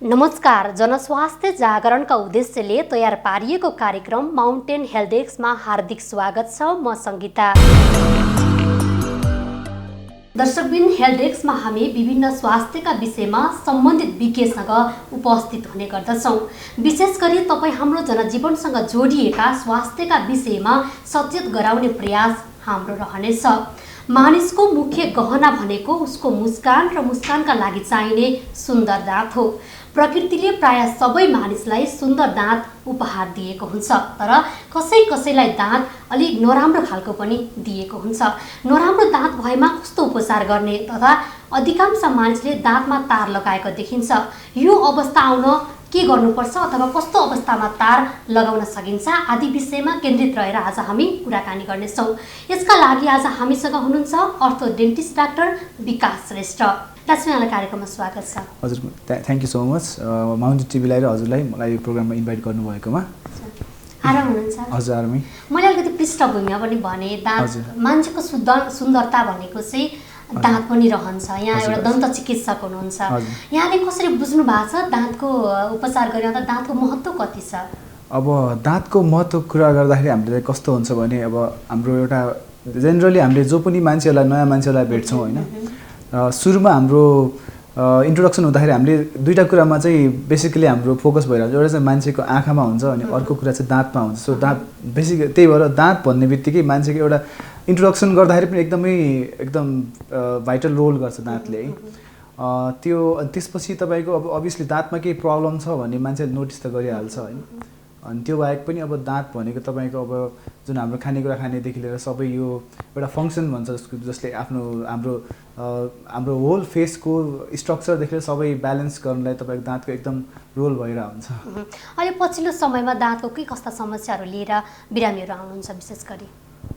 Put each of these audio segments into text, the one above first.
नमस्कार। जनस्वास्थ्य जागरणका उद्देश्यले तयार पारिएको कार्यक्रम माउन्टेन हेल्थ डेस्कमा हार्दिक स्वागत छ। म सङ्गीता। दर्शकबिन, हेल्थ डेस्कमा हामी विभिन्न स्वास्थ्यका विषयमा सम्बन्धित विज्ञसँग उपस्थित हुने गर्दछौँ। विशेष गरी तपाईँ हाम्रो जनजीवनसँग जोडिएका स्वास्थ्यका विषयमा सचेत गराउने प्रयास हाम्रो रहनेछ। मानिसको मुख्य गहना भनेको उसको मुस्कान र मुस्कानका लागि चाहिने सुन्दर दाँत हो। प्रकृतिले प्राय सबै मानिसलाई सुन्दर दाँत उपहार दिएको हुन्छ, तर कसैलाई दाँत अलिक नराम्रो खालको पनि दिएको हुन्छ। नराम्रो दाँत भएमा कस्तो उपचार गर्ने तथा अधिकांश मानिसले दाँतमा तार लगाएको देखिन्छ। यो अवस्था आउन के गर्नुपर्छ अथवा कस्तो अवस्थामा तार लगाउन सकिन्छ आदि विषयमा केन्द्रित रहेर आज हामी कुराकानी गर्नेछौँ। यसका लागि आज हामीसँग हुनुहुन्छ अर्थोडेन्टिस्ट डाक्टर विकास श्रेष्ठ। दाजुलाई कार्यक्रममा स्वागत छ। हजुर, thank you so much Mountain टिभीलाई र हजुरलाई मलाई प्रोग्राममा इन्भाइट गर्नुभएकोमा। आराम हुनुहुन्छ? हजुर, आरामै। मैले अलिकति पृष्ठभूमिमा पनि भने, दाँत मान्छेको सुन्दरता भनेको चाहिँ दाँत पनि रहन्छ। यहाँ एउटा दन्त चिकित्सक हुनुहुन्छ, यहाँले कसरी बुझ्नु भएको छ दाँतको उपचार गर्ने दाँतको महत्त्व कति छ? अब दाँतको महत्त्व कुरा गर्दाखेरि हामीले कस्तो हुन्छ भने, अब हाम्रो एउटा जेनरली हामीले जो पनि मान्छेहरूलाई नयाँ मान्छेलाई भेट्छौँ होइन, सुरुमा हाम्रो इन्ट्रोडक्सन हुँदाखेरि हामीले दुईवटा कुरामा चाहिँ बेसिकली हाम्रो फोकस भइरहेको हुन्छ। एउटा चाहिँ मान्छेको आँखामा हुन्छ अनि अर्को कुरा चाहिँ दाँतमा हुन्छ। सो दाँत बेसिक त्यही भएर दाँत भन्ने बित्तिकै मान्छेको एउटा इन्ट्रोडक्सन गर्दाखेरि पनि एकदम भाइटल रोल गर्छ दाँतले है। त्यो त्यसपछि तपाईँको अब अभियसली दाँतमा केही प्रब्लम छ भने मान्छेले नोटिस त गरिहाल्छ होइन। अनि त्यो बाहेक पनि अब दाँत भनेको तपाईँको अब जुन हाम्रो खानेकुरा खानेदेखि लिएर सबै यो एउटा फङ्सन भन्छ जसले हाम्रो होल फेसको स्ट्रक्चरदेखि लिएर सबै ब्यालेन्स गर्नलाई तपाईँको दाँतको एकदम रोल भइरहेको हुन्छ। अहिले पछिल्लो समयमा दाँतको के कस्ता समस्याहरू लिएर बिरामीहरू आउनुहुन्छ विशेष गरी?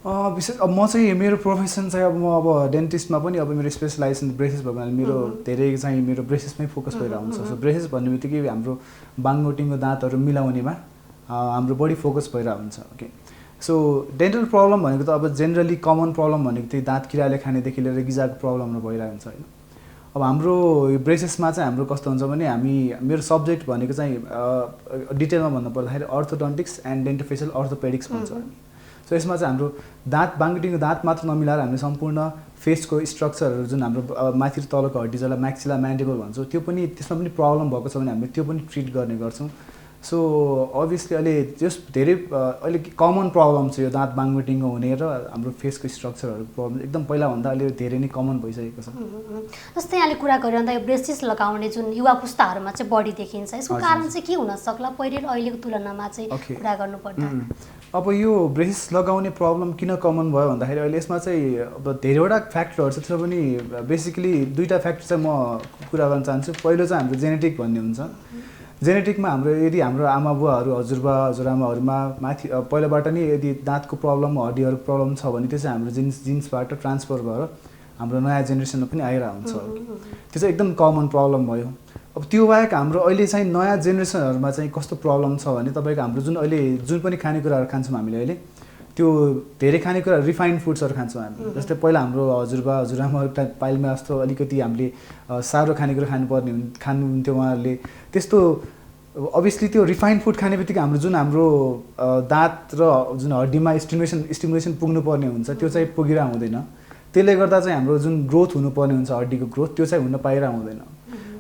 अब म चाहिँ मेरो प्रोफेसन चाहिँ अब डेन्टिस्टमा पनि अब मेरो स्पेसलाइजेसन ब्रेसेस भएको हुनाले मेरो धेरै चाहिँ मेरो ब्रेसेसमै फोकस भइरहेको हुन्छ। सो ब्रेसेस भन्ने बित्तिकै हाम्रो बाङमोटिङको दाँतहरू मिलाउनेमा हाम्रो बढी फोकस भइरहेको हुन्छ। ओके, सो डेन्टल प्रब्लम भनेको त अब जेनरली कमन प्रब्लम भनेको त्यही दाँत किराले खानेदेखि लिएर गिजाको प्रब्लमहरू भइरहेको हुन्छ होइन। अब हाम्रो ब्रेसेसमा चाहिँ हाम्रो कस्तो हुन्छ भने मेरो सब्जेक्ट भनेको चाहिँ डिटेलमा भन्नु पर्दाखेरि अर्थोडन्टिक्स एन्ड डेन्टोफेसियल अर्थोपेडिक्स भन्छ। सो यसमा चाहिँ हाम्रो दाँत बाङटिङको दाँत मात्र नमिलाएर हामीले सम्पूर्ण फेसको स्ट्रक्चरहरू जुन हाम्रो माथि र तलको हड्डी जसलाई म्याक्सिला म्यान्डिबल भन्छौँ त्यो पनि त्यसमा पनि प्रब्लम भएको छ भने हामीले त्यो पनि ट्रिट गर्ने गर्छौँ। सो अभियसली अहिले जस धेरै अहिले कमन प्रब्लम छ यो दाँत बाङटिङको हुने र हाम्रो फेसको स्ट्रक्चरहरूको प्रब्लम एकदम पहिलाभन्दा अहिले धेरै नै कमन भइसकेको छ। जस्तै यहाँले कुरा गरिरहँदा यो ब्रेसेस लगाउने जुन युवा पुस्ताहरूमा चाहिँ बढी देखिन्छ, यसको कारण चाहिँ के हुनसक्ला पहिले र अहिलेको तुलनामा चाहिँ कुरा गर्नुपर्दा? अब यो ब्रेसेस लगाउने प्रब्लम किन कमन भयो भन्दाखेरि अहिले यसमा चाहिँ अब धेरैवटा फ्याक्टरहरू छ। त्यसमा पनि बेसिकली दुईवटा फ्याक्टर चाहिँ म कुरा गर्न चाहन्छु। पहिलो चाहिँ हाम्रो जेनेटिक भन्ने हुन्छ। जेनेटिकमा हाम्रो यदि हाम्रो आमा बुवाहरू हजुरबा हजुरआमाहरूमा माथि पहिलाबाट नै यदि दाँतको प्रब्लम हड्डीहरूको प्रब्लम छ भने त्यो चाहिँ हाम्रो जिन्सबाट ट्रान्सफर भएर हाम्रो नयाँ जेनेरेसनमा पनि आइरहेको हुन्छ। त्यो चाहिँ एकदम कमन प्रब्लम भयो। अब त्यो बाहेक हाम्रो अहिले चाहिँ नयाँ जेनेरेसनहरूमा चाहिँ कस्तो प्रब्लम छ भने तपाईँको हाम्रो जुन पनि खानेकुराहरू खान्छौँ हामीले अहिले त्यो धेरै खानेकुरा रिफाइन्ड फुड्सहरू खान्छौँ हामी। जस्तै पहिला हाम्रो हजुरबा हजुरआमाहरू पाइलमा जस्तो अलिकति हामीले सारो खानेकुरा खानुहुन्थ्यो उहाँहरूले। त्यस्तो अभियसली त्यो रिफाइन्ड फुड खाने बित्तिकै हाम्रो दाँत र जुन हड्डीमा स्टिमुलेसन पुग्नुपर्ने हुन्छ त्यो चाहिँ पुगिरहेको हुँदैन। त्यसले गर्दा चाहिँ हाम्रो जुन ग्रोथ हुनुपर्ने हुन्छ हड्डीको ग्रोथ त्यो चाहिँ हुन पाइरहेको हुँदैन।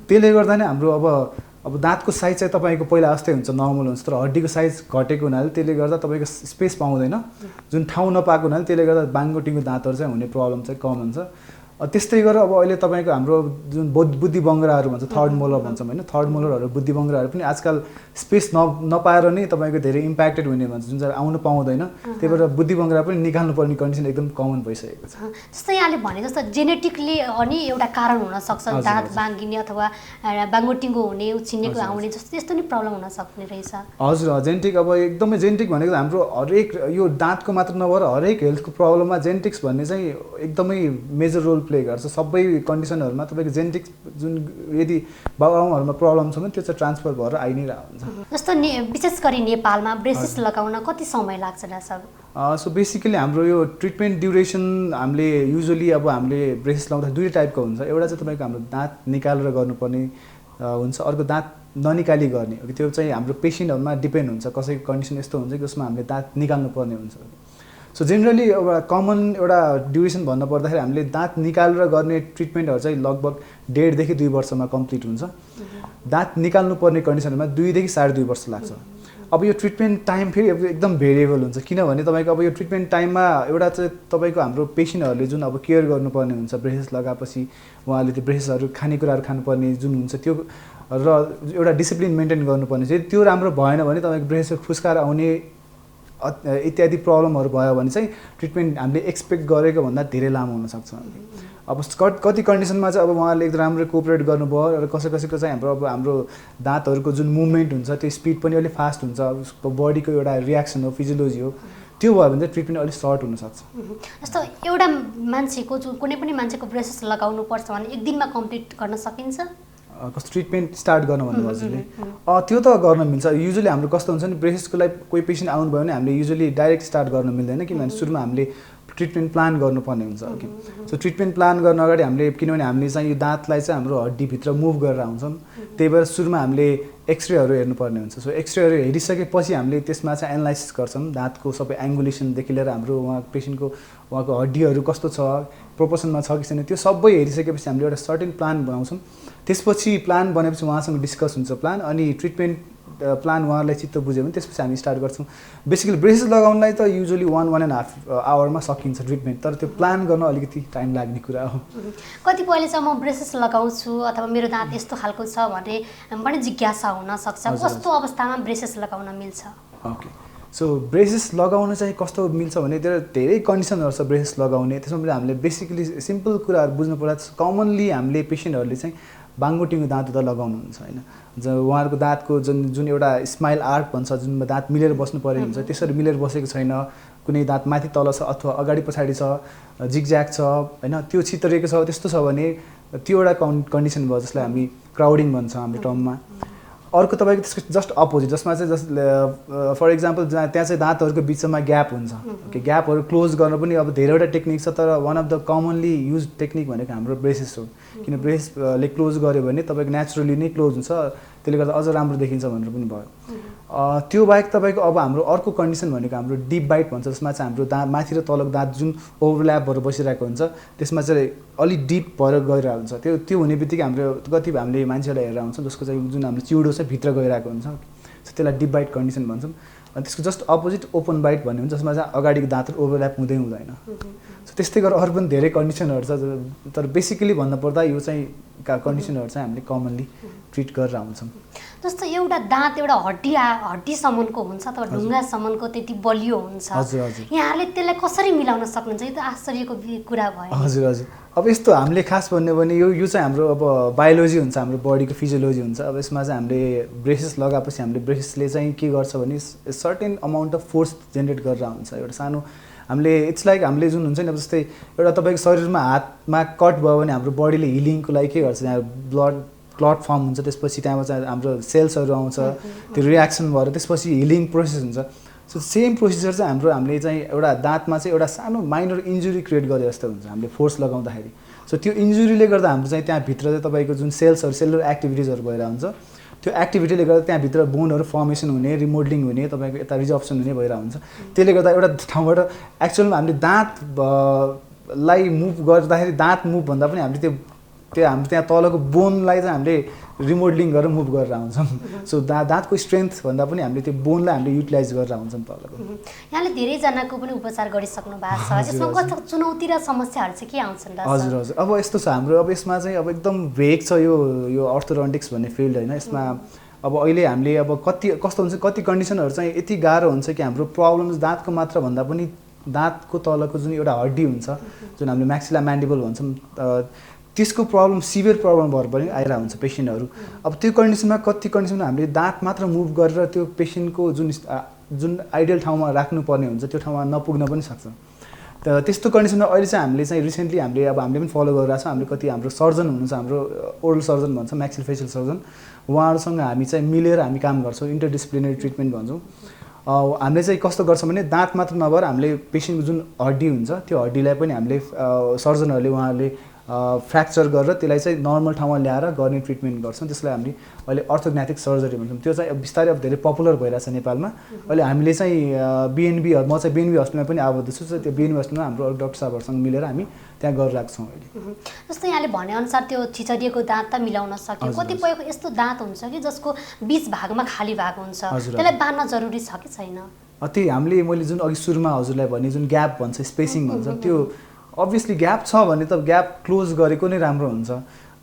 त्यसले गर्दा नै हाम्रो अब दाँतको साइज चाहिँ तपाईँको पहिला जस्तै हुन्छ, नर्मल हुन्छ, तर हड्डीको साइज घटेको हुनाले त्यसले गर्दा तपाईँको स्पेस पाउँदैन, जुन ठाउँ नपाएको हुनाले त्यसले गर्दा बाङमोटिङको दाँतहरू चाहिँ हुने प्रब्लम चाहिँ कम हुन्छ। त्यस्तै गरेर अब अहिले तपाईँको हाम्रो जुन बुद्धि बङ्गराहरू भन्छ, थर्ड मोलर भन्छौँ होइन, थर्ड मोलरहरू बुद्धि बङ्गराहरू पनि आजकल स्पेस नपाएर नै तपाईँको धेरै इम्प्याक्टेड हुने भन्छ, जुन चाहिँ आउनु पाउँदैन। त्यही भएर बुद्धि बङ्गरा पनि निकाल्नुपर्ने कन्डिसन एकदम कमन भइसकेको छ। जस्तै यहाँले भने जस्तो जेनेटिकली अनि एउटा कारण हुनसक्छ दाँत बाङ्गिने अथवा बाङमोटिङको हुने उछिन्नेको आउने जस्तो त्यस्तो नि प्रब्लम हुन सक्ने रहेछ? हजुर, जेनेटिक अब एकदमै जेनेटिक भनेको हाम्रो हरेक यो दाँतको मात्र नभएर हरेक हेल्थको प्रब्लममा जेनेटिक्स भन्ने चाहिँ एकदमै मेजर रोल प्ले गर्छ। सबै कन्डिसनहरूमा तपाईँको जेनेटिक्स जुन यदि बाबुआमाहरूमा प्रब्लम छ भने त्यो चाहिँ ट्रान्सफर भएर आइ नै रहेको हुन्छ। जस्तो विशेष गरी नेपालमा ब्रेसेस लगाउन कति समय लाग्छ डाक्टर? सो बेसिकली हाम्रो यो ट्रिटमेन्ट ड्युरेसन हामीले युजुअली अब हामीले ब्रेसेस लाउँदा दुई टाइपको हुन्छ। एउटा चाहिँ तपाईँको हाम्रो दाँत निकालेर गर्नुपर्ने हुन्छ, अर्को दाँत ननिकाली गर्ने, त्यो चाहिँ हाम्रो पेसेन्टहरूमा डिपेन्ड हुन्छ, कसैको कन्डिसन यस्तो हुन्छ कि उसमा हामीले दाँत निकाल्नु पर्ने हुन्छ। सो जेनरली एउटा कमन एउटा ड्युरेसन भन्नु पर्दाखेरि हामीले दाँत निकालेर गर्ने ट्रिटमेन्टहरू चाहिँ लगभग 1.5 देखि 2 वर्षमा कम्प्लिट हुन्छ। दाँत निकाल्नु पर्ने कन्डिसनमा 2 देखि 2.5 वर्ष लाग्छ। अब यो ट्रिटमेन्ट टाइम फेरि एकदम भेरिएबल हुन्छ, किनभने तपाईँको अब यो ट्रिटमेन्ट टाइममा एउटा चाहिँ तपाईँको हाम्रो पेसेन्टहरूले जुन अब केयर गर्नुपर्ने हुन्छ, ब्रेसेस लगाएपछि उहाँले त्यो ब्रेसेसहरू खानेकुराहरू खानुपर्ने जुन हुन्छ त्यो र एउटा डिसिप्लिन मेन्टेन गर्नुपर्ने चाहिँ त्यो राम्रो भएन भने तपाईँको ब्रेसेस फुस्काएर आउने इत्यादि प्रब्लमहरू भयो भने चाहिँ ट्रिटमेन्ट हामीले एक्सपेक्ट गरेको भन्दा धेरै लामो हुनसक्छ। अब कति कन्डिसनमा चाहिँ अब उहाँले एकदम राम्रो कोअपरेट गर्नुभयो र कसैको चाहिँ हाम्रो दाँतहरूको जुन मुभमेन्ट हुन्छ त्यो स्पिड पनि अलिक फास्ट हुन्छ, उसको बडीको एउटा रियाक्सन हो, फिजियोलोजी हो, त्यो भयो भने चाहिँ ट्रिटमेन्ट अलिक सर्ट हुनसक्छ। जस्तो एउटा मान्छेको कुनै पनि मान्छेको ब्रेसेस लगाउनु पर्छ भने 1 दिनमा कम्प्लिट गर्न सकिन्छ? कस्तो ट्रिटमेन्ट स्टार्ट गर्नु भन्नु हजुरले? त्यो त गर्न मिल्छ। युजुअली हाम्रो कस्तो हुन्छ नि, ब्रेसेसको लागि कोही पेसेन्ट आउनुभयो भने हामीले युजुअली डाइरेक्ट स्टार्ट गर्न मिल्दैन, किनभने सुरुमा हामीले ट्रिटमेन्ट प्लान गर्नुपर्ने हुन्छ। ओके, सो ट्रिटमेन्ट प्लान गर्न अगाडि हामीले, किनभने हामीले चाहिँ यो दाँतलाई चाहिँ हाम्रो हड्डीभित्र मुभ गरेर आउँछौँ, त्यही भएर सुरुमा हामीले एक्सरेहरू हेर्नुपर्ने हुन्छ। सो एक्सरेहरू हेरिसकेपछि हामीले त्यसमा चाहिँ एनालाइसिस गर्छौँ, दाँतको सबै एङ्गुलेसनदेखि लिएर हाम्रो पेसेन्टको उहाँको हड्डीहरू कस्तो छ, प्रोपोर्सनमा छ कि छैन, त्यो सबै हेरिसकेपछि हामीले एउटा सर्टेन प्लान बनाउँछौँ। त्यसपछि प्लान बनेपछि उहाँसँग डिस्कस हुन्छ प्लान, अनि ट्रिटमेन्ट प्लान उहाँलाई चित्त बुझ्यो भने त्यसपछि हामी स्टार्ट गर्छौँ। बेसिकली ब्रेसेस लगाउनलाई त युजुअली 1.5 आवरमा सकिन्छ ट्रिटमेन्ट, तर त्यो प्लान गर्न अलिकति टाइम लाग्ने कुरा हो। कतिपयले चाहिँ म ब्रेसेस लगाउँछु अथवा मेरो दाँत यस्तो खालको छ भने पनि जिज्ञासा हुनसक्छ, कस्तो अवस्थामा ब्रेसेस लगाउन मिल्छ? ओके, सो ब्रेसेस लगाउन चाहिँ कस्तो मिल्छ भने धेरै कन्डिसनहरू छ ब्रेसेस लगाउने। त्यसमा पनि हामीले बेसिकली सिम्पल कुराहरू बुझ्नु पर्दा कमनली हामीले पेसेन्टहरूले चाहिँ बाङ्गोटिङको दाँत हुँदा लगाउनुहुन्छ होइन, उहाँहरूको दाँतको जुन एउटा स्माइल आर्क भन्छ, जुन दाँत मिलेर बस्नु परेको हुन्छ त्यसरी मिलेर बसेको छैन, कुनै दाँत माथि तल छ अथवा अगाडि पछाडि छ, जिगज्याग छ होइन, त्यो छितरिएको छ, त्यस्तो छ भने त्यो एउटा कन्डिसन भयो जसलाई हामी क्राउडिङ भन्छ हाम्रो टर्ममा। अर्को तपाईँको त्यसको जस्ट अपोजिट, जसमा चाहिँ फर इक्जाम्पल त्यहाँ चाहिँ दाँतहरूको बिचमा ग्याप हुन्छ। ओके, ग्यापहरू क्लोज गर्न पनि अब धेरैवटा टेक्निक छ, तर one of the commonly use technique भनेको हाम्रो ब्रेसेस हो। किन ब्रेसले क्लोज गर्यो भने तपाईँको नेचुरली नै क्लोज हुन्छ, त्यसले गर्दा अझ राम्रो देखिन्छ भनेर पनि भयो। त्यो बाहेक तपाईँको अब हाम्रो अर्को कन्डिसन भनेको हाम्रो डिप बाइट भन्छ, जसमा चाहिँ हाम्रो दाँत माथि र तलको दाँत जुन ओभरल्याप भएर बसिरहेको हुन्छ त्यसमा चाहिँ अलिक डिप भएर गइरहेको हुन्छ। त्यो हुने बित्तिकै हाम्रो कति हामीले मान्छेलाई हेरेर हुन्छ जसको चाहिँ जुन हाम्रो चिउडो चाहिँ भित्र गइरहेको हुन्छ, सो त्यसलाई डिप बाइट कन्डिसन भन्छौँ। अनि त्यसको जस्ट अपोजिट ओपन बाइट भन्ने हुन्छ, जसमा चाहिँ अगाडिको दाँतहरू ओभरल्याप हुँदै हुँदैन। सो त्यस्तै गरेर अरू पनि धेरै कन्डिसनहरू छ, तर बेसिकली भन्नुपर्दा यो चाहिँ कन्डिसनहरू चाहिँ हामीले कमनली ट्रिट गरेर आउँछौँ। जस्तो एउटा दाँत एउटा हड्डीसम्मको हुन्छ अथवा ढुङ्गासम्मको त्यति बलियो हुन्छ, हजुर हजुर, यहाँहरूले त्यसलाई कसरी मिलाउन सक्नुहुन्छ? यो त आश्चर्यको कुरा भयो। हजुर हजुर, अब यस्तो हामीले खास भन्यो भने यो चाहिँ हाम्रो अब बायोलोजी हुन्छ, हाम्रो बडीको फिजियोलोजी हुन्छ। अब यसमा चाहिँ हामीले ब्रेसेस लगाएपछि हामीले ब्रेसेसले चाहिँ के गर्छ भने certain amount of force generate गरेर हुन्छ। एउटा सानो हामीले इट्स लाइक हामीले जुन हुन्छ नि, अब जस्तै एउटा तपाईँको शरीरमा हातमा कट भयो भने हाम्रो बडीले हिलिङको लागि के गर्छ, त्यहाँ ब्लड क्लट फर्म हुन्छ, त्यसपछि त्यहाँबाट चाहिँ हाम्रो सेल्सहरू आउँछ, त्यो रियाक्सन भएर त्यसपछि हिलिङ प्रोसेस हुन्छ। सो सेम प्रोसिजर चाहिँ हामीले चाहिँ एउटा दाँतमा चाहिँ एउटा सानो माइनर इन्जुरी क्रिएट गरे जस्तो हुन्छ हामीले फोर्स लगाउँदाखेरि। सो त्यो इन्जुरीले गर्दा हाम्रो चाहिँ त्यहाँभित्र चाहिँ तपाईँको जुन सेलुलर एक्टिभिटिजहरू भएर हुन्छ, त्यो एक्टिभिटीले गर्दा त्यहाँभित्र बोनहरू फर्मेसन हुने, रिमोडलिङ हुने, तपाईँको यता रिजर्प्सन हुने भएर हुन्छ। त्यसले गर्दा एउटा ठाउँबाट एक्चुअलमा हामीले दाँतलाई मुभ गर्दाखेरि दाँत मुभ भन्दा पनि हामीले त्यो हाम्रो त्यहाँ तलको बोनलाई चाहिँ हामीले रिमोडलिङ गरेर मुभ गरेर आउँछौँ। सो दाँतको स्ट्रेन्थ भन्दा पनि हामीले त्यो बोनलाई हामीले युटिलाइज गरेर आउँछौँ तलको। यहाँले धेरैजनाको पनि उपचार गरिसक्नु भएको छ, यसमा कस्तो चुनौती र समस्याहरू चाहिँ के आउँछन्? हजुर हजुर, अब यस्तो छ हाम्रो, अब यसमा चाहिँ अब एकदम भेग छ यो अर्थोडोन्टिक्स भन्ने फिल्ड होइन। यसमा अब अहिले हामीले अब कस्तो हुन्छ, कति कन्डिसनहरू चाहिँ यति गाह्रो हुन्छ कि हाम्रो प्रब्लम्स दाँतको मात्र भन्दा पनि दाँतको तलको जुन एउटा हड्डी हुन्छ, जुन हामीले म्याक्सिला म्यान्डिबल भन्छौँ, त्यसको प्रब्लम सिभियर प्रब्लम भएर पनि आइरहेको हुन्छ पेसेन्टहरू। अब त्यो कन्डिसनमा कति कन्डिसनमा हामीले दाँत मात्र मुभ गरेर त्यो पेसेन्टको जुन आइडियल ठाउँमा राख्नुपर्ने हुन्छ त्यो ठाउँमा नपुग्न पनि सक्छ। त्यस्तो कन्डिसनमा अहिले चाहिँ हामीले चाहिँ रिसेन्टली हामीले पनि फलो गरिरहेको छौँ। हामीले कति हाम्रो सर्जन हुनुहुन्छ, हाम्रो ओरल सर्जन भन्छ, म्याक्सिलोफेसियल सर्जन, उहाँहरूसँग हामी चाहिँ मिलेर हामी काम गर्छौँ, इन्टरडिसिप्लिनरी ट्रिटमेन्ट भन्छौँ। हामीले चाहिँ कस्तो गर्छौँ भने दाँत मात्र नभएर हामीले पेसेन्टको जुन हड्डी हुन्छ त्यो हड्डीलाई पनि हामीले सर्जनहरूले उहाँहरूले फ्र्याक्चर गरेर त्यसलाई चाहिँ नर्मल ठाउँमा ल्याएर गर्ने ट्रिटमेन्ट गर्छौँ। त्यसलाई हामीले अहिले अर्थोग्नेटिक सर्जरी भन्छौँ। त्यो चाहिँ बिस्तारै अब धेरै पपुलर भइरहेछ नेपालमा। अहिले हामीले चाहिँ बिएनबी, म चाहिँ बिएनबी हस्पिटलमा पनि आबद्ध छु। त्यो बिएनबी हस्पिटलमा हाम्रो अरू डाक्टर साहबहरूसँग मिलेर हामी त्यहाँ गरिरहेको छौँ अहिले। जस्तै यहाँले भनेअनुसार त्यो छिचडिएको दाँत त मिलाउन सक्यो। कतिपयको यस्तो दाँत हुन्छ कि जसको बिच भागमा खाली भाग हुन्छ, त्यसलाई बाँध्न जरुरी छ कि छैन? त्यही हामीले मैले जुन अघि सुरुमा हजुरलाई भने जुन ग्याप भन्छ, स्पेसिङ भन्छ, त्यो अभियसली ग्याप छ भने त ग्याप क्लोज गरेको नै राम्रो हुन्छ।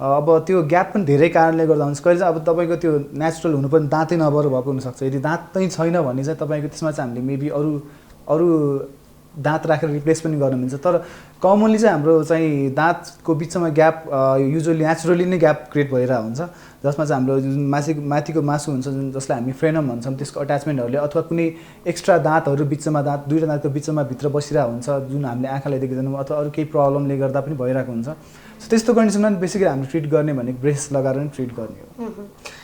अब त्यो ग्याप पनि धेरै कारणले गर्दा हुन्छ। कहिले चाहिँ अब तपाईँको त्यो नेचुरल हुनुपर्ने दाँतै नभएर भएको हुनसक्छ। यदि दाँत चाहिँ छैन भने चाहिँ तपाईँको त्यसमा चाहिँ हामीले मेबी अरू दाँत राखेर रिप्लेस पनि गर्न मिल्छ। तर कमनली चाहिँ हाम्रो चाहिँ दाँतको बिचमा ग्याप युजुअली नेचुरली नै ग्याप क्रिएट भइरहेको हुन्छ, जसमा चाहिँ हाम्रो जुन माथिको मासु हुन्छ, जुन जसलाई हामी फ्रेनम भन्छौँ, त्यसको अट्याचमेन्टहरूले अथवा कुनै एक्स्ट्रा दाँतहरू बिचमा दुईवटा दाँतको बिचमा भित्र बसिरहेको हुन्छ, जुन हामीले आँखाले देख्दैनौँ अथवा अरू केही प्रब्लमले गर्दा पनि भइरहेको हुन्छ। सो त्यस्तो कन्डिसनमा बेसिकली हामीले ट्रिट गर्ने भनेको ब्रेस लगाएर नै ट्रिट गर्ने हो।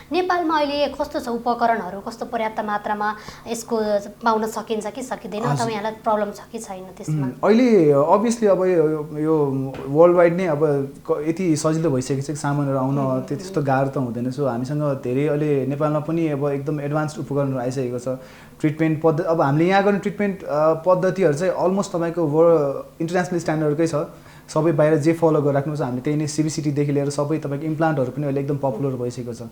नेपालमा अहिले कस्तो छ उपकरणहरू, कस्तो पर्याप्त मात्रामा यसको पाउन सकिन्छ कि सकिँदैन, अथवा यहाँलाई प्रब्लम छ कि छैन त्यसमा? अहिले अभियसली अब यो वर्ल्ड वाइड नै अब यति सजिलो भइसकेको छ कि सामानहरू आउन त्यस्तो गाह्रो त हुँदैन। सो हामीसँग धेरै अहिले नेपालमा पनि अब एकदम एडभान्स्ड उपकरणहरू आइसकेको छ। ट्रिटमेन्ट पद्धति अब हामीले यहाँ गर्ने ट्रिटमेन्ट पद्धतिहरू चाहिँ अलमोस्ट तपाईँको इन्टरनेसनल स्ट्यान्डर्डकै छ। सबै बाहिर जे फलो गरिराख्नु छ हामीले त्यही नै, सिबिसिटीदेखि लिएर सबै तपाईँको इम्प्लान्टहरू पनि अहिले एकदम पपुलर भइसकेको छ।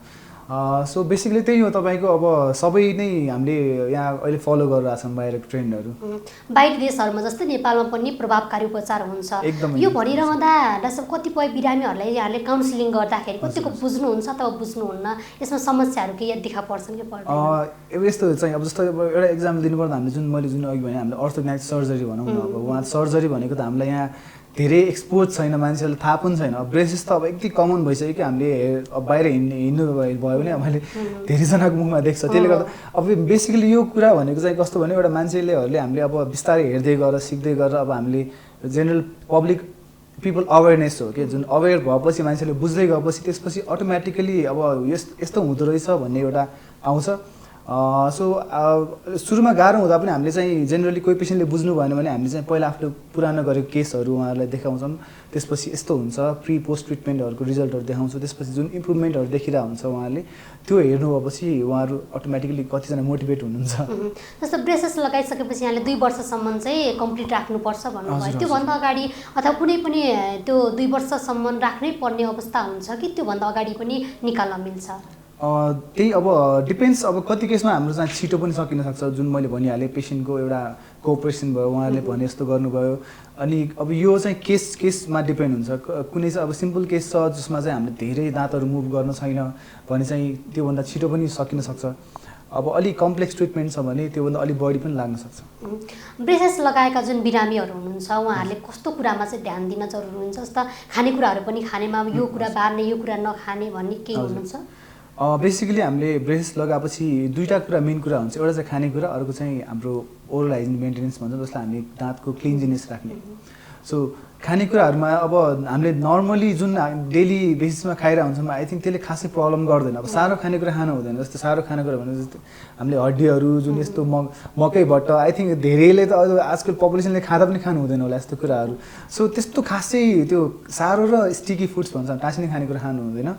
सो बेसिकली त्यही हो तपाईँको अब सबै नै हामीले यहाँ अहिले फलो गरिरहेछौँ बाहिरको ट्रेन्डहरू। बाहिर देशहरूमा जस्तै नेपालमा पनि प्रभावकारी उपचार हुन्छ। यो भनिरहँदा डाक्टर कतिपय बिरामीहरूलाई यहाँले काउन्सिलिङ गर्दाखेरि कतिको बुझ्नुहुन्छ अथवा बुझ्नुहुन्न, यसमा समस्याहरू केही देखा पर्छन् कि पर्दैन? अब यस्तो चाहिँ अब जस्तो एउटा इक्जाम्पल दिनुपर्दा हामीले जुन अघि भने हामीले अर्थोग्नेटिक सर्जरी भनौँ न, अब उहाँ सर्जरी भनेको त हामीलाई यहाँ धेरै एक्सपोज छैन, मान्छेहरूले थाहा पनि छैन। अब ब्रेसेस त अब यति कमन भइसक्यो कि हामीले अब बाहिर हिँड्नु भयो भने मैले धेरैजनाको मुखमा देख्छ। त्यसले गर्दा अब बेसिकली यो कुरा भनेको चाहिँ कस्तो भने एउटा मान्छेहरूले हामीले अब बिस्तारै हेर्दै गएर सिक्दै गरेर अब हामीले जेनरल पब्लिक पिपल अवेरनेस हो कि, जुन अवेर भएपछि मान्छेले बुझ्दै गएपछि त्यसपछि अटोमेटिकली अब यस्तो हुँदो रहेछ भन्ने एउटा आउँछ। सो सुरुमा गाह्रो हुँदा पनि हामीले चाहिँ जेनरली कोही पेसेन्टले बुझ्नु भएन भने हामीले चाहिँ पहिला आफ्नो पुरानो गरेको केसहरू उहाँहरूलाई देखाउँछौँ। त्यसपछि यस्तो हुन्छ, प्री पोस्ट ट्रिटमेन्टहरूको रिजल्टहरू देखाउँछौँ। त्यसपछि जुन इम्प्रुभमेन्टहरू देखिरहेको हुन्छ उहाँहरूले त्यो हेर्नु भएपछि उहाँहरू अटोमेटिकली कतिजना मोटिभेट हुनुहुन्छ। जस्तो ब्रेसेस लगाइसकेपछि यहाँले 2 वर्षसम्म चाहिँ कम्प्लिट राख्नुपर्छ भन्नुभयो। त्योभन्दा अगाडि अथवा कुनै पनि त्यो 2 वर्षसम्म राख्नै पर्ने अवस्था हुन्छ कि त्योभन्दा अगाडि पनि निकाल्न मिल्छ? त्यही अब डिपेन्ड्स। अब कति केसमा हाम्रो चाहिँ छिटो पनि सकिन सक्छ, जुन मैले भनिहालेँ पेसेन्टको एउटा कोअपरेसन भयो, उहाँहरूले भने जस्तो गर्नुभयो। अनि अब यो चाहिँ केसमा डिपेन्ड हुन्छ। कुनै चाहिँ अब सिम्पल केस छ जसमा चाहिँ हामीले धेरै दाँतहरू मुभ गर्न छैन भने चाहिँ त्योभन्दा छिटो पनि सकिन सक्छ। अब अलिक कम्प्लेक्स ट्रिटमेन्ट छ भने त्योभन्दा अलिक बढी पनि लाग्न सक्छ। ब्रेसेस लगाएका जुन बिरामीहरू हुनुहुन्छ उहाँहरूले कस्तो कुरामा चाहिँ ध्यान दिन जरुरी हुन्छ? जस्तो खानेकुराहरू पनि खानेमा यो कुरा बार्ने, यो कुरा नखाने भन्ने केही हुनुहुन्छ? बेसिकली हामीले ब्रेसेस लगाएपछि दुईवटा कुरा मेन कुरा हुन्छ। एउटा चाहिँ खानेकुरा, अर्को चाहिँ हाम्रो ओरल हाइजिन मेन्टेनेन्स भन्छ, जसलाई हामीले दाँतको क्लिन्जिनेस राख्ने। सो खानेकुराहरूमा अब हामीले नर्मली जुन डेली बेसिसमा खाइरहेको हुन्छौँ आई थिङ्क त्यसले खासै प्रब्लम गर्दैन। अब साह्रो खानेकुरा खानु हुँदैन। जस्तो साह्रो खानेकुरा भने जस्तो हामीले हड्डीहरू जुन यस्तो मकै भट्ट आई थिङ्क धेरैले त आजकल पपुलेसनले खाँदा पनि खानु हुँदैन होला यस्तो कुराहरू। सो त्यस्तो खासै त्यो साह्रो र स्टिकी फुड्स भन्छ टाँसिने खानेकुरा खानु हुँदैन।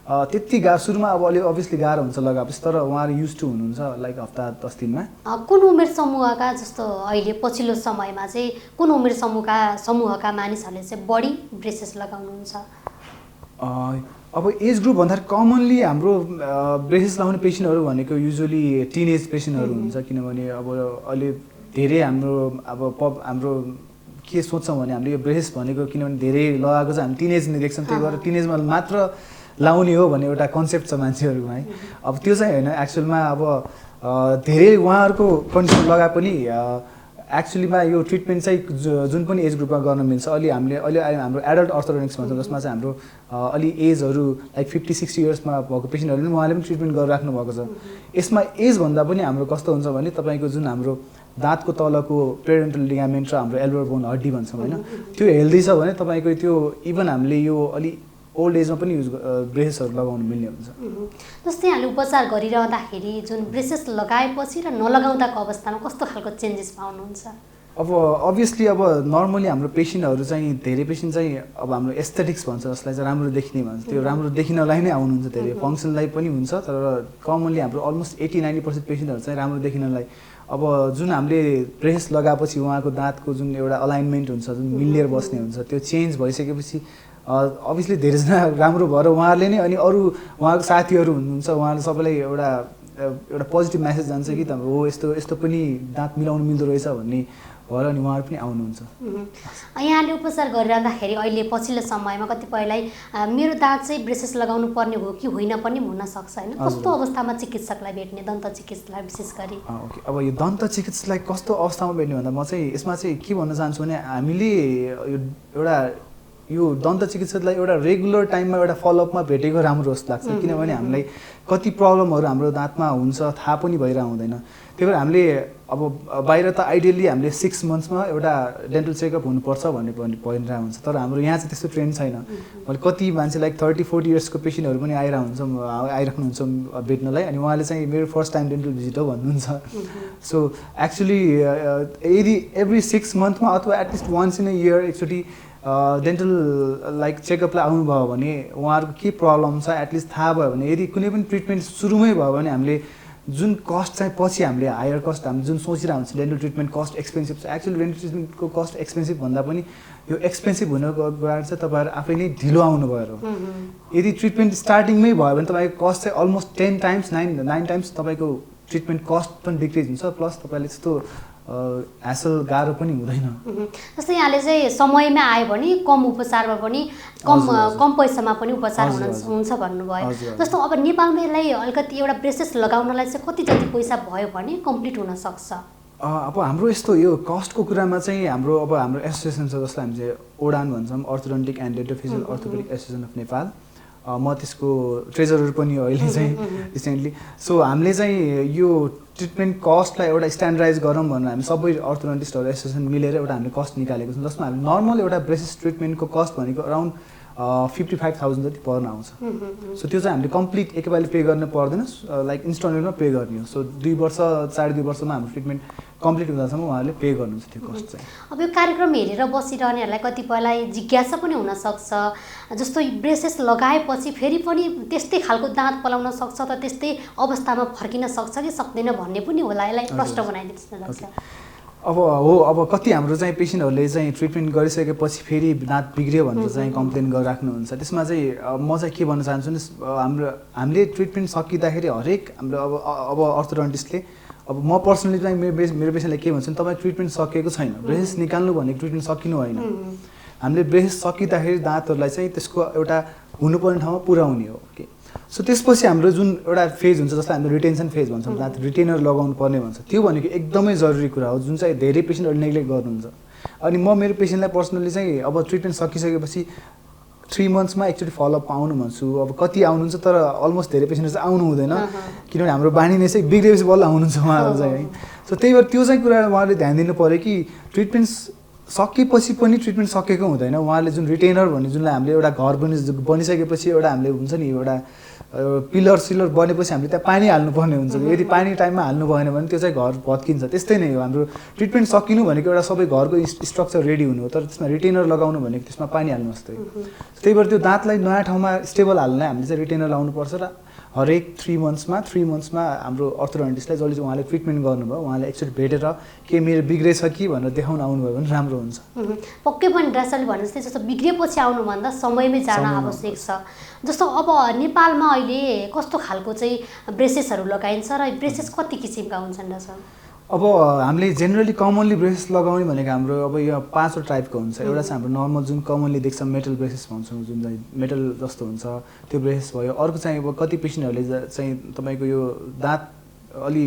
त्यति सुरुमा अब अलि अभियसली गाह्रो हुन्छ लगाएपछि, तर उहाँहरू युज टु हुनुहुन्छ लाइक हप्ता 10 दिनमा। कुन उमेर समूहका जस्तो अहिले पछिल्लो समयमा चाहिँ कुन उमेर समूहका मानिसहरूले चाहिँ बढी ब्रेसेस लगाउनुहुन्छ? अब एज ग्रुप भन्दाखेरि कमनली हाम्रो ब्रेसेस लगाउने पेसेन्टहरू भनेको युजुअली टिनेज पेसेन्टहरू हुन्छ। किनभने अब अहिले धेरै हाम्रो के सोच्छौँ भने हामीले यो ब्रेसेस भनेको किनभने धेरै लगाएको चाहिँ हामी टिनेज नै देख्छौँ, त्यही भएर टिनेजमा मात्र लाउने हो भन्ने एउटा कन्सेप्ट छ मान्छेहरूमा है। अब त्यो चाहिँ होइन, एक्चुअलमा अब धेरै उहाँहरूको कन्डिसन लगाए पनि एक्चुअलीमा यो ट्रिटमेन्ट चाहिँ जुन पनि एज ग्रुपमा गर्न मिल्छ। अहिले हाम्रो एडल्ट अर्थोडोन्टिक्स भन्छ, जसमा चाहिँ हाम्रो अलि एजहरू लाइक 50-60 इयर्समा भएको पेसेन्टहरूले पनि उहाँले पनि ट्रिटमेन्ट गरिराख्नु भएको छ। यसमा एजभन्दा पनि हाम्रो कस्तो हुन्छ भने तपाईँको जुन हाम्रो दाँतको तलको पेरेन्टल लिगामेन्ट र हाम्रो एल्बो बोन हड्डी भन्छौँ होइन, त्यो हेल्दी छ भने तपाईँको त्यो इभन हामीले यो अलि ओल्ड एजमा पनि ब्रेसेसहरू लगाउनु मिल्ने हुन्छ। जस्तै हामीले उपचार गरिरहँदाखेरि जुन ब्रेसेस लगाएपछि र नलगाउँदाको अवस्थामा कस्तो खालको चेन्जेस पाउनुहुन्छ? अब अभियसली अब नर्मली हाम्रो पेसेन्टहरू चाहिँ धेरै पेसेन्ट चाहिँ अब हाम्रो एस्थेटिक्स भन्छ जसलाई चाहिँ राम्रो देखिने भन्छ त्यो राम्रो देखिनलाई नै आउनुहुन्छ धेरै फङ्सनलाई पनि हुन्छ तर कमनली हाम्रो अलमोस्ट 80-90% पेसेन्टहरू चाहिँ राम्रो देखिनलाई अब जुन हामीले ब्रेस लगाएपछि उहाँको दाँतको जुन एउटा अलाइनमेन्ट हुन्छ जुन मिलेर बस्ने हुन्छ त्यो चेन्ज भइसकेपछि अभियसली धेरैजना राम्रो भएर उहाँहरूले नै अनि अरू उहाँको साथीहरू हुनुहुन्छ उहाँले सबैलाई एउटा पोजिटिभ मेसेज जान्छ कि त हो यस्तो यस्तो पनि दाँत मिलाउनु मिल्दो रहेछ भन्ने भएर अनि उहाँहरू पनि आउनुहुन्छ। यहाँले उपचार गरिरहँदाखेरि अहिले पछिल्लो समयमा कतिपयलाई मेरो दाँत चाहिँ ब्रेसेस लगाउनु पर्ने हो कि होइन पनि हुन सक्छ होइन कस्तो अवस्थामा चिकित्सकलाई भेट्ने दन्त चिकित्सकलाई विशेष गरी ओके अब यो दन्त चिकित्सकलाई कस्तो अवस्थामा भेट्ने भन्दा म चाहिँ यसमा चाहिँ के भन्न चाहन्छु भने हामीले एउटा यो दन्त चिकित्सकलाई एउटा रेगुलर टाइममा एउटा फलोअपमा भेटेको राम्रो जस्तो लाग्छ किनभने हामीलाई कति प्रब्लमहरू हाम्रो दाँतमा हुन्छ थाहा पनि भइरहेको हुँदैन त्यही भएर हामीले अब बाहिर त आइडियली हामीले 6 मन्थ्समा एउटा डेन्टल चेकअप हुनुपर्छ भन्ने भनिरहेको हुन्छ तर हाम्रो यहाँ चाहिँ त्यस्तो ट्रेन्ड छैन मैले कति मान्छे लाइक 30-40 इयर्सको पेसेन्टहरू पनि आइराख्नुहुन्छ भेट्नलाई अनि उहाँले चाहिँ मेरो फर्स्ट टाइम डेन्टल भिजिट हो भन्नुहुन्छ सो एक्चुअली यदि एभ्री 6 मन्थमा अथवा at least once in a year एकचोटि डेन्टल लाइक चेकअपलाई आउनुभयो भने उहाँहरूको के प्रब्लम छ एटलिस्ट थाहा भयो भने यदि कुनै पनि ट्रिटमेन्ट सुरुमै भयो भने हामीले जुन कस्ट चाहिँ पछि हामीले हायर कस्ट हामीले जुन सोचिरहेको हुन्छ डेन्टल ट्रिटमेन्ट कस्ट एक्सपेन्सिभ छ एक्चुअली डेन्टल ट्रिटमेन्टको कस्ट एक्सपेन्सिभ भन्दा पनि यो एक्सपेन्सिभ हुनुको कारण चाहिँ तपाईँहरू आफै नै ढिलो आउनु भयो यदि ट्रिटमेन्ट स्टार्टिङमै भयो भने तपाईँको कस्ट चाहिँ अलमोस्ट 10 टाइम्स 9 टाइम्स तपाईँको ट्रिटमेन्ट कस्ट पनि डिक्रिज हुन्छ प्लस तपाईँले त्यस्तो ह्यासल गाह्रो पनि हुँदैन जस्तै यहाँले चाहिँ समयमा आयो भने कम उपचारमा पनि कम पैसामा पनि उपचार हुन्छ भन्नुभयो जस्तो अब नेपालमा यसलाई अलिकति एउटा ब्रेसेस लगाउनलाई चाहिँ कति जति पैसा भयो भने कम्प्लिट हुन सक्छ अब हाम्रो यस्तो यो कस्टको कुरामा चाहिँ हाम्रो एसोसिएसन छ जसलाई हामी चाहिँ ओडान भन्छौँ orthodontic and dentofacial orthopedic association of Nepal म त्यसको ट्रेजरर पनि हो अहिले चाहिँ रिसेन्टली सो हामीले चाहिँ यो ट्रिटमेन्ट कस्टलाई एउटा स्ट्यान्डर्डाइज गरौँ भनेर हामी सबै अर्थोडोन्टिस्टहरू एसोसिएसन मिलेर एउटा हामीले कस्ट निकालेको छौँ जसमा हामी नर्मल एउटा ब्रेसेस ट्रिटमेन्टको कस्ट भनेको अराउन्ड 55,000 जति पर्न आउँछ सो त्यो चाहिँ हामीले कम्प्लिट एकैपालि पे गर्न पर्दैन लाइक इन्स्टलमेन्टमा पे गर्ने हो सो 2 वर्ष 2.5 वर्षमा हाम्रो ट्रिटमेन्ट कम्प्लिट हुँदासम्म उहाँहरूले पे गर्नुहुन्छ त्यो कस्ट चाहिँ अब यो कार्यक्रम हेरेर बसिरहनेहरूलाई कतिपयलाई जिज्ञासा पनि हुनसक्छ जस्तो ब्रेसेस लगाएपछि फेरि पनि त्यस्तै खालको दाँत पलाउन सक्छ त त्यस्तै अवस्थामा फर्किन सक्छ कि सक्दैन भन्ने पनि होला यसलाई प्रश्न बनाइदिनुहोस् न अब कति हाम्रो चाहिँ पेसेन्टहरूले चाहिँ ट्रिटमेन्ट गरिसकेपछि फेरि दाँत बिग्रियो भनेर चाहिँ कम्प्लेन गरिराख्नुहुन्छ त्यसमा चाहिँ म चाहिँ के भन्न चाहन्छु भने हामीले ट्रिटमेन्ट सकिँदाखेरि हरेक हाम्रो अब अर्थोडोन्टिस्टले अब म पर्सनली चाहिँ मेरो पेसेन्टलाई के भन्छु तपाईँ ट्रिटमेन्ट सकिएको छैन ब्रेसेस निकाल्नु भनेको ट्रिटमेन्ट सकिनु होइन हामीले ब्रेसेस सकिँदाखेरि दाँतहरूलाई चाहिँ त्यसको एउटा हुनुपर्ने ठाउँमा पुर्याउने हो ओके सो त्यसपछि हाम्रो जुन एउटा फेज हुन्छ जसलाई हामीले रिटेन्सन फेज भन्छौँ दाँत रिटेनर लगाउनु पर्ने भन्छ त्यो भनेको एकदमै जरुरी कुरा हो जुन चाहिँ धेरै पेसेन्टहरूले नेग्लेक्ट गर्नुहुन्छ अनि म मेरो पेसेन्टलाई पर्सनली चाहिँ अब ट्रिटमेन्ट सकिसकेपछि 3 मन्थ्समा एकचोटि फलोअप आउनु भन्छु अब कति आउनुहुन्छ तर अलमोस्ट धेरै पेसेन्टहरू चाहिँ आउनु हुँदैन किनभने हाम्रो बानी नै चाहिँ बिग्रेपछि बल्ल आउनुहुन्छ उहाँहरू चाहिँ है सो त्यही भएर त्यो चाहिँ कुरा उहाँले ध्यान दिनु पऱ्यो कि ट्रिटमेन्ट सकेपछि पनि ट्रिटमेन्ट सकेको हुँदैन उहाँले जुन रिटेनर भन्ने जुनलाई हामीले एउटा घर बनिसकेपछि एउटा हामीले हुन्छ नि एउटा पिलर सिलर बनेपछि हामीले त्यहाँ पानी हाल्नुपर्ने हुन्छ यदि पानी टाइममा हाल्नु भएन भने त्यो चाहिँ घर भत्किन्छ त्यस्तै नै हो हाम्रो ट्रिटमेन्ट सकिनु भनेको एउटा सबै घरको स्ट्रक्चर रेडी हुनु हो तर त्यसमा रिटेनर लगाउनु भनेको त्यसमा पानी हाल्नु जस्तै त्यही भएर त्यो दाँतलाई नयाँ ठाउँमा स्टेबल हाल्नलाई हामीले चाहिँ रिटेनर लाउनुपर्छ र हरेक 3 मन्थ्समा हाम्रो अर्थोडोन्टिस्टलाई जसले चाहिँ उहाँले ट्रिटमेन्ट गर्नुभयो उहाँले एकचोटि भेटेर के मेरो बिग्रेछ कि भनेर देखाउन आउनुभयो भने राम्रो हुन्छ पक्कै पनि ड्रासले भने जस्तै जस्तो बिग्रेपछि आउनुभन्दा समयमै जान आवश्यक छ जस्तो अब नेपालमा अहिले कस्तो खालको चाहिँ ब्रेसेसहरू लगाइन्छ र ब्रेसेस कति किसिमका हुन्छन् ड्रासल अब हामीले जेनरली कमनली ब्रेसेस लगाउने भनेको हाम्रो अब यो 5 टाइपको हुन्छ एउटा चाहिँ हाम्रो नर्मल जुन कमनली देख्छ मेटल ब्रेसेस भन्छौँ जुन चाहिँ मेटल जस्तो हुन्छ त्यो ब्रेसेस भयो अर्को चाहिँ अब कति पेसेन्टहरूले चाहिँ तपाईँको यो दाँत अलि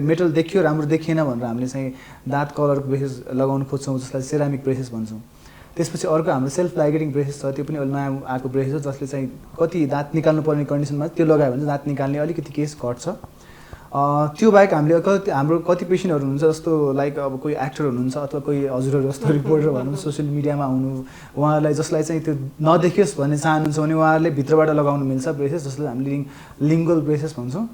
मेटल देखियो राम्रो देखिएन भनेर हामीले चाहिँ दाँत कलरको ब्रेसेस लगाउन खोज्छौँ जसलाई सेरामिक ब्रेसेस भन्छौँ त्यसपछि अर्को हाम्रो सेल्फ लाइगेटिङ ब्रेसेस छ त्यो पनि अलि नयाँ आएको ब्रेसेस हो जसले चाहिँ कति दाँत निकाल्नु पर्ने कन्डिसनमा त्यो लगायो भने दाँत निकाल्ने अलिकति केस घट्छ त्यो बाहेक हामीले हाम्रो कति पेसेन्टहरू हुनुहुन्छ जस्तो लाइक अब कोही एक्टर हुनुहुन्छ अथवा कोही हजुरहरू जस्तो रिपोर्टर भनौँ सोसियल मिडियामा आउनु उहाँहरूलाई जसलाई चाहिँ त्यो नदेखियोस् भन्ने चाहनुहुन्छ भने उहाँहरूले भित्रबाट लगाउनु मिल्छ ब्रेसेस जसलाई हामीले लिङ्गल ब्रेसेस भन्छौँ।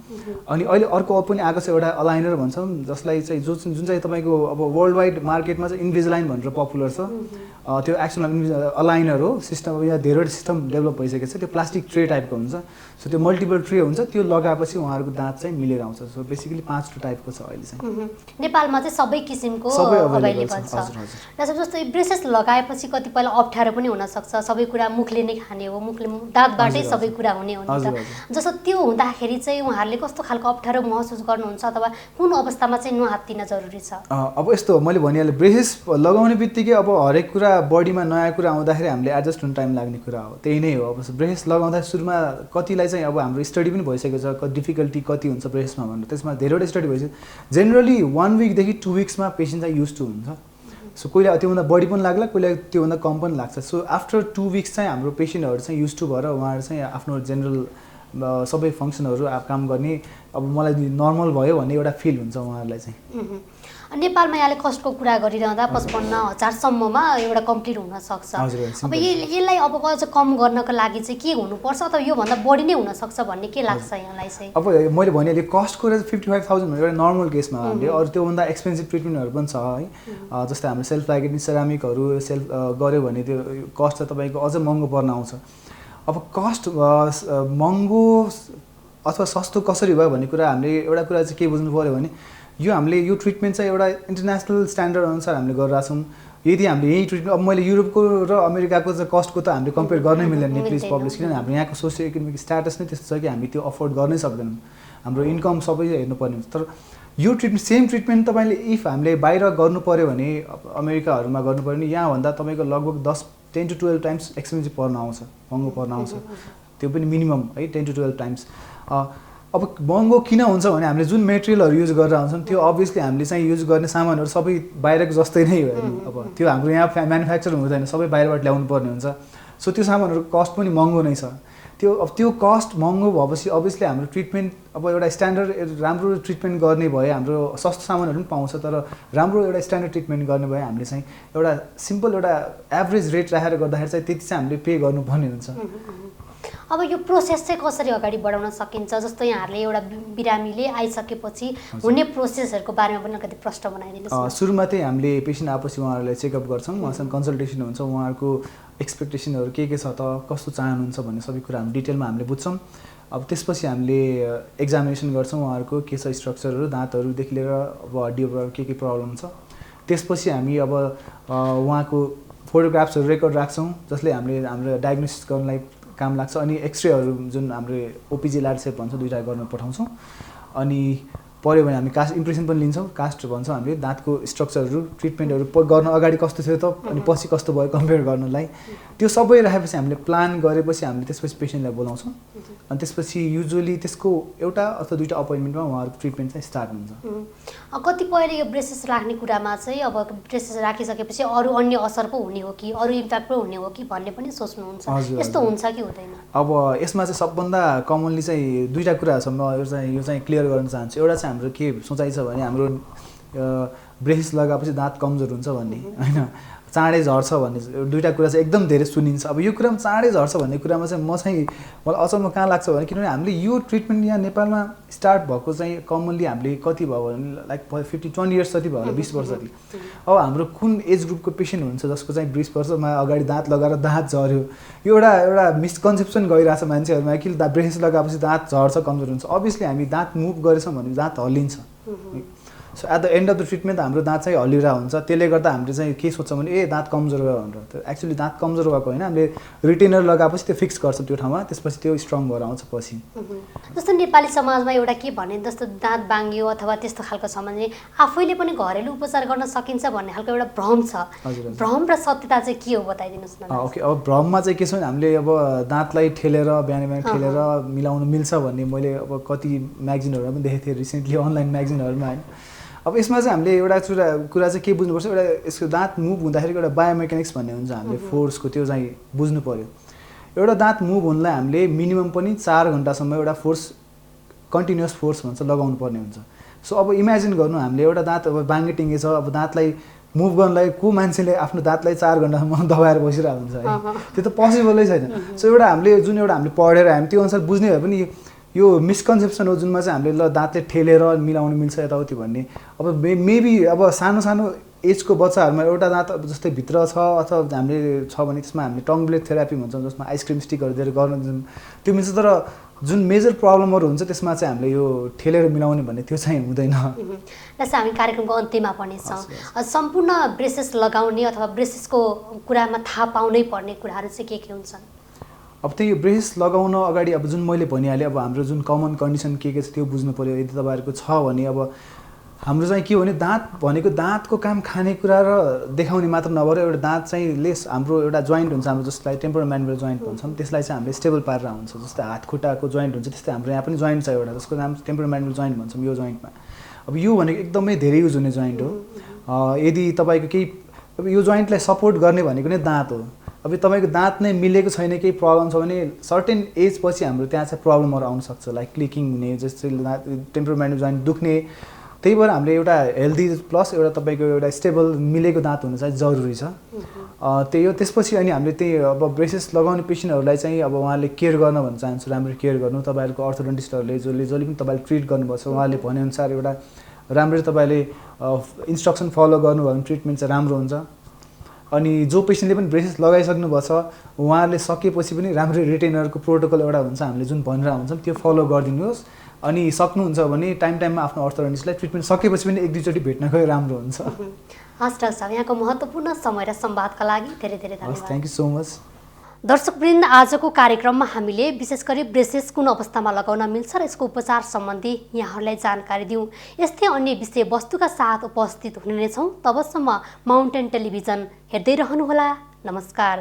अनि अहिले अर्को पनि आएको छ एउटा अलाइनर भन्छौँ जसलाई चाहिँ जुन चाहिँ तपाईँको अब वर्ल्ड वाइड मार्केटमा चाहिँ इन्भिजलाइन भनेर पपुलर छ। त्यो एक्चुअल अलाइनर हो सिस्टम यहाँ धेरैवटा सिस्टम डेभलप भइसकेको छ। त्यो प्लास्टिक ट्रे टाइपको हुन्छ सो त्यो मल्टिपल ट्रे हुन्छ त्यो लगाएपछि उहाँहरूको दाँत चाहिँ मिलेर आउँछ। सो बेसिकली 5 टाइपको छ अहिले चाहिँ नेपालमा चाहिँ सबै किसिमको अभाइलेबल छ। जस्तै ब्रेसेस लगाएपछि कतिपय अप्ठ्यारो पनि हुनसक्छ सबै कुरा मुखले नै खाने हो मुखले दाँतबाटै सबै कुरा हुने हुन्छ जस्तो त्यो हुँदाखेरि चाहिँ उहाँहरूले कस्तो खालको अप्ठ्यारो महसुस गर्नुहुन्छ अथवा कुन अवस्थामा चाहिँ नुहात्तिन जरुरी छ? अब यस्तो मैले भनिहालेँ ब्रेसेस लगाउने बित्तिकै अब हरेक कुरा बडीमा नयाँ कुरा आउँदाखेरि हामीले एडजस्ट हुन टाइम लाग्ने कुरा हो त्यही नै हो। अब ब्रेसेस लगाउँदा सुरुमा कतिलाई चाहिँ अब हाम्रो स्टडी पनि भइसकेको छ डिफिकल्टी कति हुन्छ ब्रेसेसमा भनेर त्यसमा धेरैवटा स्टडी भइसक्यो। जेनरली 1 विकदेखि 2 विक्समा पेसेन्ट चाहिँ युज टु हुन्छ। सो कोहीलाई त्योभन्दा बढी पनि लाग्ला कोहीलाई त्योभन्दा कम पनि लाग्छ। सो आफ्टर 2 विक्स चाहिँ हाम्रो पेसेन्टहरू चाहिँ युज टु भएर उहाँहरू चाहिँ आफ्नो जेनरल सबै फङ्सनहरू काम गर्ने अब मलाई नर्मल भयो भन्ने एउटा फिल हुन्छ उहाँहरूलाई चाहिँ। नेपालमा यहाँले कस्टको कुरा गरिरहँदा 55,000सम्ममा एउटा कम्प्लिट हुनसक्छ। अब यसलाई अब अझ कम गर्नको लागि चाहिँ के हुनुपर्छ अथवा योभन्दा बढी नै हुनसक्छ भन्ने के लाग्छ यहाँलाई चाहिँ? अब मैले भनिहालेँ कस्टको 55,000 भनेको एउटा नर्मल केसमा हामीले अरू त्योभन्दा एक्सपेन्सिभ ट्रिटमेन्टहरू पनि छ है। जस्तै हाम्रो सेल्फ लाइकेटिङ सेरामिकहरू सेल्फ गऱ्यो भने त्यो कस्ट चाहिँ तपाईँको अझ महँगो पर्न आउँछ। अब कस्ट महँगो अथवा सस्तो कसरी भयो भन्ने कुरा हामीले एउटा कुरा चाहिँ के बुझ्नु पऱ्यो भने यो हामीले यो ट्रिटमेन्ट चाहिँ एउटा इन्टरनेसनल स्ट्यान्डर्ड अनुसार हामीले गरिरहेछौँ। यदि हामीले यही ट्रिटमेन्ट अब मैले युरोपको र अमेरिकाको चाहिँ कस्टको त हामीले कम्पेयर गर्नै मिल्दैन प्लिज पब्लिस किनभने हाम्रो यहाँको सोसियो इकोनोमिक स्ट्याटस नै त्यस्तो छ कि हामी त्यो अफोर्ड गर्नै सक्दैनौँ। हाम्रो इन्कम सबै हेर्नुपर्ने हुन्छ। तर यो सेम ट्रिटमेन्ट तपाईँले इफ हामीले बाहिर गर्नु पऱ्यो भने अमेरिकाहरूमा गर्नु पऱ्यो भने यहाँभन्दा तपाईँको लगभग 10 to 12 टाइम्स एक्सपेन्सिभ पर्न आउँछ महँगो पर्न आउँछ त्यो पनि मिनिमम है 10 to 12 टाइम्स। अब महँगो किन हुन्छ भने हामीले जुन मेटेरियलहरू युज गरेर आउँछौँ त्यो अभियसली हामीले चाहिँ युज गर्ने सामानहरू सबै बाहिरको जस्तै नै हो हेर्नु। अब त्यो हाम्रो यहाँ म्यानुफ्याक्चर हुँदैन सबै बाहिरबाट ल्याउनु पर्ने हुन्छ। सो त्यो सामानहरूको कस्ट पनि महँगो नै छ। त्यो कस्ट महँगो भएपछि अभियसली हाम्रो ट्रिटमेन्ट अब एउटा स्ट्यान्डर्ड राम्रो ट्रिटमेन्ट गर्ने भए हाम्रो सस्तो सामानहरू पनि पाउँछ तर राम्रो एउटा स्ट्यान्डर्ड ट्रिटमेन्ट गर्ने भए हामीले चाहिँ एउटा सिम्पल एउटा एभरेज रेट राखेर गर्दाखेरि चाहिँ त्यति चाहिँ हामीले पे गर्नुपर्ने हुन्छ। अब यो प्रोसेस चाहिँ कसरी अगाडि बढाउन सकिन्छ जस्तो यहाँहरूले एउटा बिरामीले आइसकेपछि हुने प्रोसेसहरूको बारेमा पनि अलिकति प्रश्न बनाइदिनुहोस्। सुरुमा चाहिँ हामीले पेसेन्ट आएपछि उहाँहरूलाई चेकअप गर्छौँ उहाँसँग कन्सल्टेसन हुन्छ उहाँहरूको एक्सपेक्टेसनहरू के छ त कस्तो चाहनुहुन्छ भन्ने सबै कुरा हामी डिटेलमा हामीले बुझ्छौँ। अब त्यसपछि हामीले एक्जामिनेसन गर्छौँ उहाँहरूको के छ स्ट्रक्चरहरू दाँतहरूदेखि लिएर अब हड्डीहरू के प्रब्लम छ। त्यसपछि हामी अब उहाँको फोटोग्राफ्सहरू रेकर्ड राख्छौँ जसले हाम्रो डायग्नोसिस गर्नलाई काम लाग्छ। अनि एक्सरेहरू जुन हाम्रो ओपिजी ल्याडसेप भन्छ दुईवटा गर्न पठाउँछौँ। अनि पऱ्यो भने हामी कास्ट इम्प्रेसन पनि लिन्छौँ कास्ट भन्छौँ हामीले दाँतको स्ट्रक्चरहरू ट्रिटमेन्टहरू गर्न अगाडि कस्तो थियो त अनि पछि कस्तो भयो कम्पेयर गर्नलाई त्यो सबै राखेपछि हामीले प्लान गरेपछि हामीले त्यसपछि पेसेन्टलाई बोलाउँछौँ। अनि त्यसपछि युजुअली त्यसको एउटा अथवा दुईवटा अपोइन्टमेन्टमा उहाँहरूको ट्रिटमेन्ट चाहिँ स्टार्ट हुन्छ। कतिपयले यो ब्रेसेस राख्ने कुरामा चाहिँ अब ब्रेसेस राखिसकेपछि अरू अन्य असर पो हुने हो कि अरू इम्प्याक्ट पो हुने हो कि भन्ने पनि सोच्नुहुन्छ यस्तो हुन्छ कि हुँदैन? अब यसमा चाहिँ सबभन्दा कमनली चाहिँ दुईवटा कुरा छ म यो चाहिँ क्लियर गर्न चाहन्छु। एउटा चाहिँ हाम्रो के सोचाइ छ भने हाम्रो ब्रेसेस लगाएपछि दाँत कमजोर हुन्छ भन्ने होइन चाँडै झर्छ भन्ने दुईवटा कुरा चाहिँ एकदम धेरै सुनिन्छ। अब यो कुरामा चाँडै झर्छ भन्ने कुरामा चाहिँ मलाई अचम्म कहाँ लाग्छ भने किनभने हामीले यो ट्रिटमेन्ट यहाँ नेपालमा स्टार्ट भएको चाहिँ कमनली हामीले कति भयो भने लाइक 20 इयर्स जति भयो होला 20 वर्ष जति। अब हाम्रो कुन एज ग्रुपको पेसेन्ट हुन्छ जसको चाहिँ 20 वर्षमा अगाडि दाँत लगाएर दाँत झऱ्यो यो एउटा मिसकन्सेप्सन गइरहेछ मान्छेहरूमा कि ब्रेसेस लगाएपछि दाँत झर्छ कमजोर हुन्छ। अभियसली हामी दाँत मुभ गरेछौँ भने दाँत हल्लिन्छ। So at the end of the treatment हाम्रो दाँत चाहिँ हल्लिरहेको हुन्छ त्यसले गर्दा हामीले चाहिँ के सोच्छौँ भने ए दाँत कमजोर भयो भनेर त्यो एक्चुअली दाँत कमजोर भएको होइन हामीले रिटेनर लगाएपछि त्यो फिक्स गर्छ त्यो ठाउँमा त्यसपछि त्यो स्ट्रङ भएर आउँछ पछि। जस्तो नेपाली समाजमा एउटा के भने जस्तो दाँत बाङ्गियो अथवा त्यस्तो खालको छ भने आफैले पनि घरेलु उपचार गर्न सकिन्छ भन्ने खालको एउटा भ्रम छ। भ्रम र सत्यता चाहिँ के हो बताइदिनुहोस् न। ओके अब भ्रममा चाहिँ के छ भने हामीले अब दाँतलाई ठेलेर बिहान ठेलेर मिलाउनु मिल्छ भन्ने मैले अब कति म्यागजिनहरूमा पनि देखेको थिएँ रिसेन्टली अनलाइन म्यागजिनहरूमा होइन। अब यसमा चाहिँ हामीले एउटा कुरा चाहिँ के बुझ्नुपर्छ एउटा यसको दाँत मुभ हुँदाखेरि एउटा बायोमेकानिक्स भन्ने हुन्छ हामीले फोर्सको त्यो चाहिँ बुझ्नु पऱ्यो। एउटा दाँत मुभ हुनलाई हामीले मिनिमम पनि 4 घन्टासम्म एउटा फोर्स कन्टिन्युअस फोर्स भन्छ लगाउनु पर्ने हुन्छ। सो अब इमेजिन गर्नु हामीले एउटा दाँत अब बाङ्गे टिङ्गे छ, अब दाँतलाई मुभ गर्नलाई को मान्छेले आफ्नो दाँतलाई 4 घन्टासम्म दबाएर बसिरहेको हुन्छ है, त्यो त पोसिबलै छैन। सो एउटा हामीले पढेर हामी त्यो अनुसार बुझ्ने भए पनि यो मिसकन्सेप्सन हो जुनमा चाहिँ हामीले ल दाँतले ठेलेर मिलाउनु मिल्छ यताउति भन्ने। अब मेबी अब सानो सानो एजको बच्चाहरूमा एउटा दाँत जस्तै भित्र छ अथवा हामीले छ भने त्यसमा हामीले टङ ब्लेड थेरापी भन्छौँ, जसमा आइसक्रिम स्टिकहरू दिएर गर्न दिन्छौँ, त्यो मिल्छ। तर जुन मेजर प्रब्लमहरू हुन्छ त्यसमा चाहिँ हामीले यो ठेलेर मिलाउने भन्ने त्यो चाहिँ हुँदैन। जस्तै हामी कार्यक्रमको अन्त्यमा पर्नेछौँ, सम्पूर्ण ब्रेसेस लगाउने अथवा ब्रेसेसको कुरामा थाहा पाउनै पर्ने कुराहरू चाहिँ के हुन्छन्? अब त्यो ब्रेसेस लगाउन अगाडि अब जुन मैले भनिहालेँ, अब हाम्रो जुन कमन कन्डिसन के छ त्यो बुझ्नु पऱ्यो। यदि तपाईँहरूको छ भने अब हाम्रो चाहिँ के हो भने दाँत भनेको दाँतको काम खानेकुरा र देखाउने मात्र नभएर एउटा दाँत चाहिँ हाम्रो एउटा जोइन्ट हुन्छ हाम्रो, जसलाई टेम्पोरोम्यान्डिबल जोइन्ट भन्छौँ, त्यसलाई चाहिँ हामीले स्टेबल पारेर हुन्छ। जस्तै हात खुट्टाको जोइन्ट हुन्छ त्यस्तै हाम्रो यहाँ पनि जोइन्ट छ एउटा, जसको नाम टेम्पोरोम्यान्डिबल जोइन्ट भन्छौँ। यो जोइन्टमा अब यो भनेको एकदमै धेरै युज हुने जोइन्ट हो। यदि तपाईँको केही अब यो जोइन्टलाई सपोर्ट गर्ने भनेको नै दाँत हो। अब तपाईँको दाँत नै मिलेको छैन, केही प्रब्लम छ भने सर्टेन एज पछि हाम्रो त्यहाँ चाहिँ प्रब्लमहरू आउन सक्छ, लाइक क्लिकिङ हुने, जस्तै टेम्पोरोम्यान्डिबल जोइन्ट दुख्ने। त्यही भएर हामीले एउटा हेल्दी प्लस एउटा तपाईँको एउटा स्टेबल मिलेको दाँत हुनु चाहिँ जरुरी छ। त्यही हो। त्यसपछि अनि हामीले त्यही अब ब्रेसेस लगाउने पेसेन्टहरूलाई चाहिँ अब उहाँले केयर गर्न भन्न चाहन्छु, राम्रो केयर गर्नु। तपाईँहरूको अर्थोडोन्टिस्टहरूले जसले पनि तपाईँले ट्रिट गर्नुपर्छ उहाँले भनेअनुसार एउटा राम्ररी तपाईँले इन्स्ट्रक्सन फलो गर्नुभयो भने ट्रिटमेन्ट चाहिँ राम्रो हुन्छ। अनि जो पेसेन्टले पनि ब्रेसेस लगाइसक्नुभएको छ उहाँले सकेपछि पनि राम्रो रिटेनरको प्रोटोकल एउटा हुन्छ हामीले जुन भनेर हुन्छौँ त्यो फलो गरिदिनुहोस्। अनि सक्नुहुन्छ भने टाइममा आफ्नो अर्थोडोन्टिस्टलाई ट्रिटमेन्ट सकेपछि पनि 1-2 चोटि भेट्न गए राम्रो हुन्छ। हस् डाक्टर साहब, यहाँको महत्त्वपूर्ण समय र संवादका लागि धेरै धेरै धन्यवाद। Thank you so much. दर्शकवृन्द, आजको कार्यक्रममा हामीले विशेष गरी ब्रेसेस कुन अवस्थामा लगाउन मिल्छ र यसको उपचार सम्बन्धी यहाँहरूलाई जानकारी दिउँ। यस्तै अन्य विषयवस्तुका साथ उपस्थित हुने नै छौँ। तबसम्म माउन्टेन टेलिभिजन हेर्दै रहनुहोला। नमस्कार।